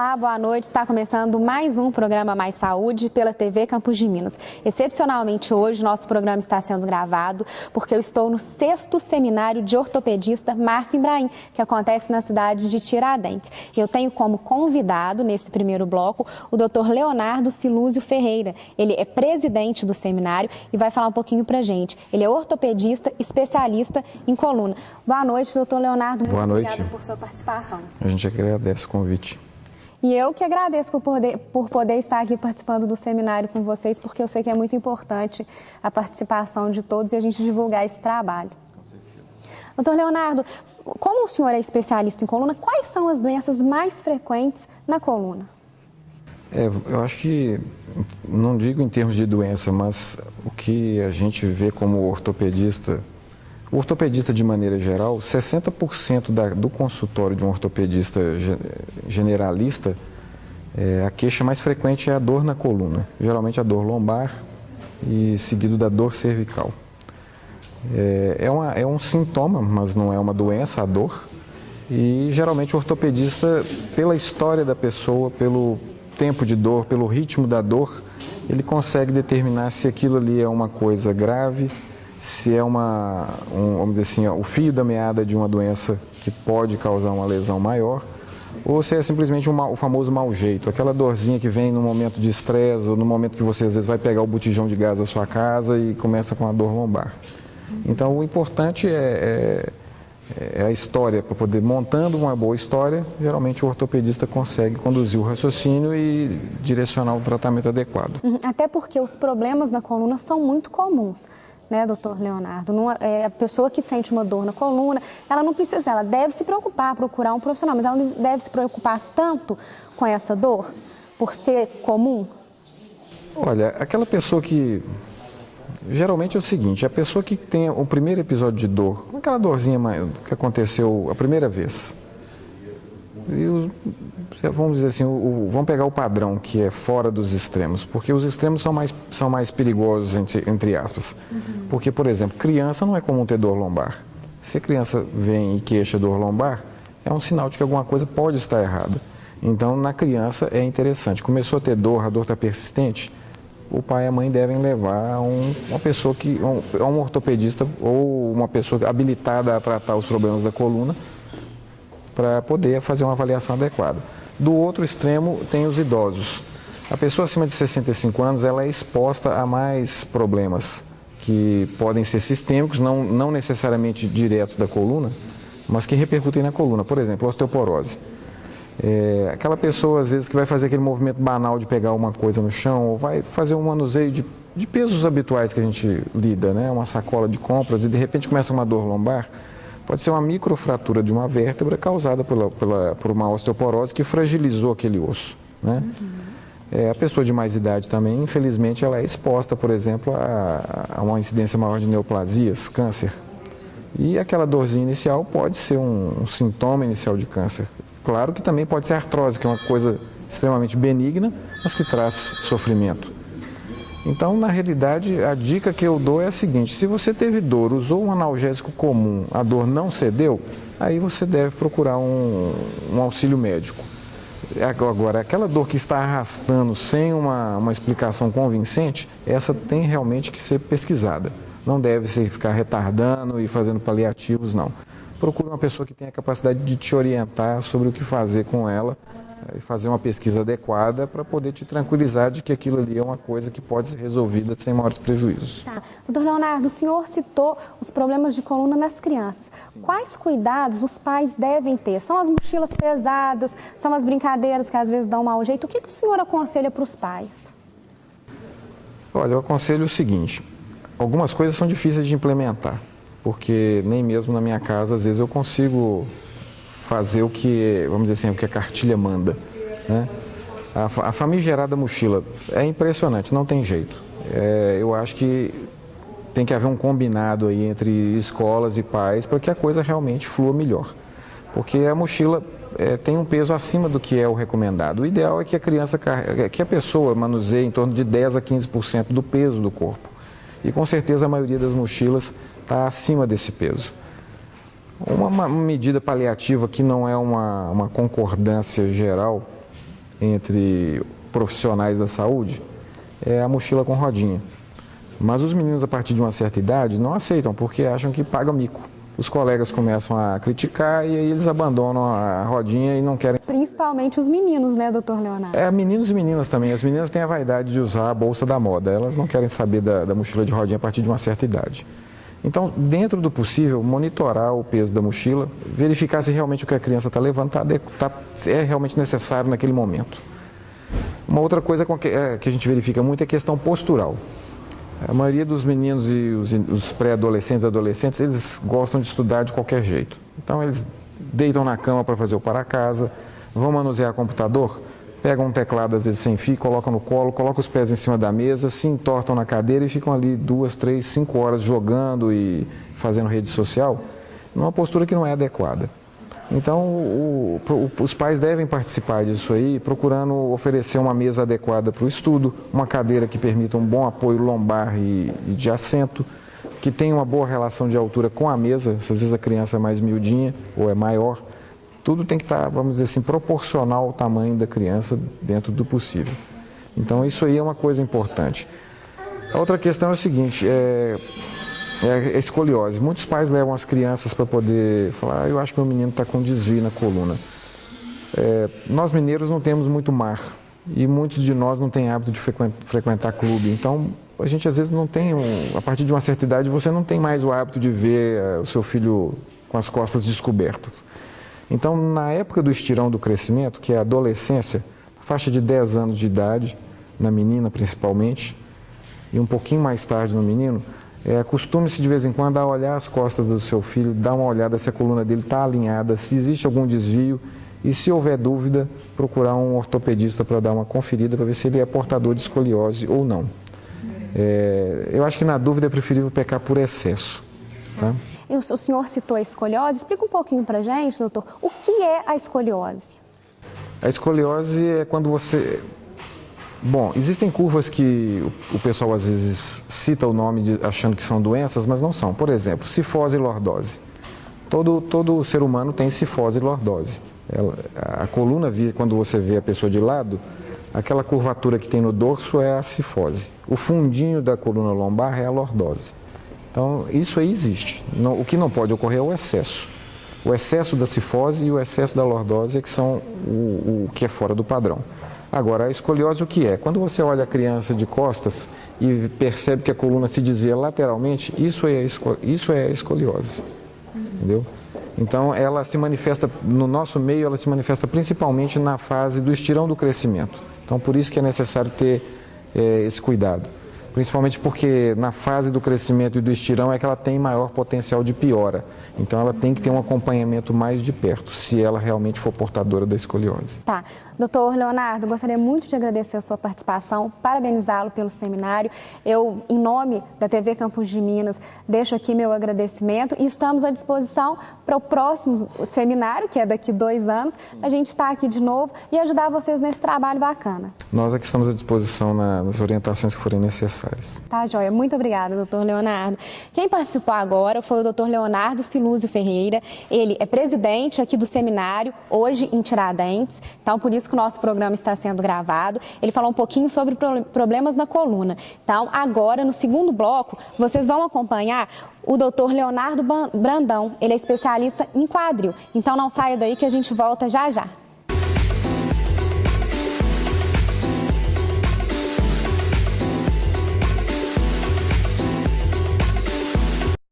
Olá, boa noite. Está começando mais um programa Mais Saúde pela TV Campos de Minas. Excepcionalmente hoje, nosso programa está sendo gravado porque eu estou no 6º Seminário de Ortopedista Márcio Ibrahim, que acontece na cidade de Tiradentes. Eu tenho como convidado, nesse primeiro bloco, o Dr. Leonardo Silúzio Ferreira. Ele é presidente do seminário e vai falar um pouquinho pra gente. Ele é ortopedista, especialista em coluna. Boa noite, doutor Leonardo. Muito obrigada por sua participação. A gente agradece o convite. E eu que agradeço por poder estar aqui participando do seminário com vocês, porque eu sei que é muito importante a participação de todos e a gente divulgar esse trabalho. Com certeza. Doutor Leonardo, como o senhor é especialista em coluna, quais são as doenças mais frequentes na coluna? Eu acho que, não digo em termos de doença, mas o que a gente vê como ortopedista, o ortopedista de maneira geral, 60% do consultório de um ortopedista generalista, a queixa mais frequente é a dor na coluna, geralmente a dor lombar e seguido da dor cervical. É um sintoma, mas não é uma doença, a dor, e geralmente o ortopedista, pela história da pessoa, pelo tempo de dor, pelo ritmo da dor, ele consegue determinar se aquilo ali é uma coisa grave, se é vamos dizer assim, o fio da meada de uma doença que pode causar uma lesão maior, ou se é simplesmente o famoso mau jeito, aquela dorzinha que vem no momento de estresse ou no momento que você às vezes vai pegar o botijão de gás da sua casa e começa com a dor lombar. Então o importante é a história, para poder, montando uma boa história, geralmente o ortopedista consegue conduzir o raciocínio e direcionar o tratamento adequado. Até porque os problemas na coluna são muito comuns, né, doutor Leonardo? A pessoa que sente uma dor na coluna, ela não precisa, ela deve se preocupar, procurar um profissional, mas ela não deve se preocupar tanto com essa dor, por ser comum? Olha, aquela pessoa que... Geralmente é o seguinte, a pessoa que tem o primeiro episódio de dor, aquela dorzinha que aconteceu a primeira vez, vamos dizer assim, vamos pegar o padrão que é fora dos extremos, porque os extremos são mais perigosos, entre aspas. Porque, por exemplo, criança não é comum ter dor lombar. Se a criança vem e queixa dor lombar, é um sinal de que alguma coisa pode estar errada. Então, na criança é interessante. Começou a ter dor, a dor está persistente, o pai e a mãe devem levar uma pessoa um ortopedista ou uma pessoa habilitada a tratar os problemas da coluna para poder fazer uma avaliação adequada. Do outro extremo tem os idosos. A pessoa acima de 65 anos ela é exposta a mais problemas que podem ser sistêmicos, não necessariamente diretos da coluna, mas que repercutem na coluna. Por exemplo, osteoporose. Aquela pessoa, às vezes, que vai fazer aquele movimento banal de pegar uma coisa no chão, ou vai fazer um manuseio de pesos habituais que a gente lida, né? Uma sacola de compras, e de repente começa uma dor lombar, pode ser uma microfratura de uma vértebra causada por uma osteoporose que fragilizou aquele osso, né? A pessoa de mais idade também, infelizmente, ela é exposta, por exemplo, a uma incidência maior de neoplasias, câncer. E aquela dorzinha inicial pode ser um sintoma inicial de câncer. Claro que também pode ser artrose, que é uma coisa extremamente benigna, mas que traz sofrimento. Então, na realidade, a dica que eu dou é a seguinte: se você teve dor, usou um analgésico comum, a dor não cedeu, aí você deve procurar um auxílio médico. Agora, aquela dor que está arrastando sem uma explicação convincente, essa tem realmente que ser pesquisada. Não deve ser ficar retardando e fazendo paliativos, não. Procure uma pessoa que tenha a capacidade de te orientar sobre o que fazer com ela e fazer uma pesquisa adequada para poder te tranquilizar de que aquilo ali é uma coisa que pode ser resolvida sem maiores prejuízos. Tá. Doutor Leonardo, o senhor citou os problemas de coluna nas crianças. Quais cuidados os pais devem ter? São as mochilas pesadas, são as brincadeiras que às vezes dão mau jeito? O que o senhor aconselha para os pais? Olha, eu aconselho o seguinte: algumas coisas são difíceis de implementar, porque nem mesmo na minha casa, às vezes, eu consigo fazer o que, vamos dizer assim, o que a cartilha manda, né? A famigerada mochila é impressionante, não tem jeito. Eu acho que tem que haver um combinado aí entre escolas e pais para que a coisa realmente flua melhor. Porque a mochila tem um peso acima do que é o recomendado. O ideal é que a pessoa manuseie em torno de 10 a 15% do peso do corpo. E com certeza a maioria das mochilas está acima desse peso. Uma medida paliativa que não é uma concordância geral entre profissionais da saúde é a mochila com rodinha. Mas os meninos, a partir de uma certa idade, não aceitam, porque acham que paga mico. Os colegas começam a criticar e aí eles abandonam a rodinha e não querem... Principalmente os meninos, né, doutor Leonardo? Meninos e meninas também. As meninas têm a vaidade de usar a bolsa da moda. Elas não querem saber da mochila de rodinha a partir de uma certa idade. Então, dentro do possível, monitorar o peso da mochila, verificar se realmente o que a criança está levando é realmente necessário naquele momento. Uma outra coisa que a gente verifica muito é a questão postural. A maioria dos meninos e os pré-adolescentes e adolescentes, eles gostam de estudar de qualquer jeito. Então, eles deitam na cama para fazer o para-casa, vão manusear computador, pegam um teclado, às vezes sem fio, colocam no colo, colocam os pés em cima da mesa, se entortam na cadeira e ficam ali 2, 3, 5 horas jogando e fazendo rede social, numa postura que não é adequada. Então, os pais devem participar disso aí, procurando oferecer uma mesa adequada para o estudo, uma cadeira que permita um bom apoio lombar e de assento, que tenha uma boa relação de altura com a mesa, às vezes a criança é mais miudinha ou é maior. Tudo tem que estar, vamos dizer assim, proporcional ao tamanho da criança dentro do possível. Então, isso aí é uma coisa importante. A outra questão é o seguinte, é a escoliose. Muitos pais levam as crianças para poder falar, eu acho que meu menino está com desvio na coluna. Nós mineiros não temos muito mar e muitos de nós não têm hábito de frequentar clube. Então, a gente às vezes não tem, a partir de uma certa idade, você não tem mais o hábito de ver o seu filho com as costas descobertas. Então, na época do estirão do crescimento, que é a adolescência, faixa de 10 anos de idade, na menina principalmente, e um pouquinho mais tarde no menino, acostume-se de vez em quando a olhar as costas do seu filho, dar uma olhada se a coluna dele está alinhada, se existe algum desvio e, se houver dúvida, procurar um ortopedista para dar uma conferida para ver se ele é portador de escoliose ou não. Eu acho que na dúvida é preferível pecar por excesso. Tá? E o senhor citou a escoliose, explica um pouquinho para a gente, doutor, o que é a escoliose? A escoliose é quando você... Bom, existem curvas que o pessoal às vezes cita o nome achando que são doenças, mas não são. Por exemplo, cifose e lordose. Todo ser humano tem cifose e lordose. A coluna, quando você vê a pessoa de lado, aquela curvatura que tem no dorso é a cifose. O fundinho da coluna lombar é a lordose. Então, isso aí existe. O que não pode ocorrer é o excesso. O excesso da cifose e o excesso da lordose é que são o que é fora do padrão. Agora, a escoliose o que é? Quando você olha a criança de costas e percebe que a coluna se desvia lateralmente, isso é a escoliose, entendeu? Então, ela se manifesta, no nosso meio, ela se manifesta principalmente na fase do estirão do crescimento. Então, por isso que é necessário ter esse cuidado. Principalmente porque na fase do crescimento e do estirão é que ela tem maior potencial de piora. Então ela tem que ter um acompanhamento mais de perto, se ela realmente for portadora da escoliose. Tá. Doutor Leonardo, gostaria muito de agradecer a sua participação, parabenizá-lo pelo seminário. Eu, em nome da TV Campos de Minas, deixo aqui meu agradecimento e estamos à disposição para o próximo seminário, que é daqui 2 anos, a gente está aqui de novo e ajudar vocês nesse trabalho bacana. Nós aqui estamos à disposição nas orientações que forem necessárias. Tá, joia. Muito obrigada, doutor Leonardo. Quem participou agora foi o doutor Leonardo Silúzio Ferreira. Ele é presidente aqui do seminário, hoje em Tiradentes. Então, por isso que o nosso programa está sendo gravado. Ele falou um pouquinho sobre problemas na coluna. Então, agora, no segundo bloco, vocês vão acompanhar o doutor Leonardo Brandão. Ele é especialista em quadril. Então, não saia daí que a gente volta já já.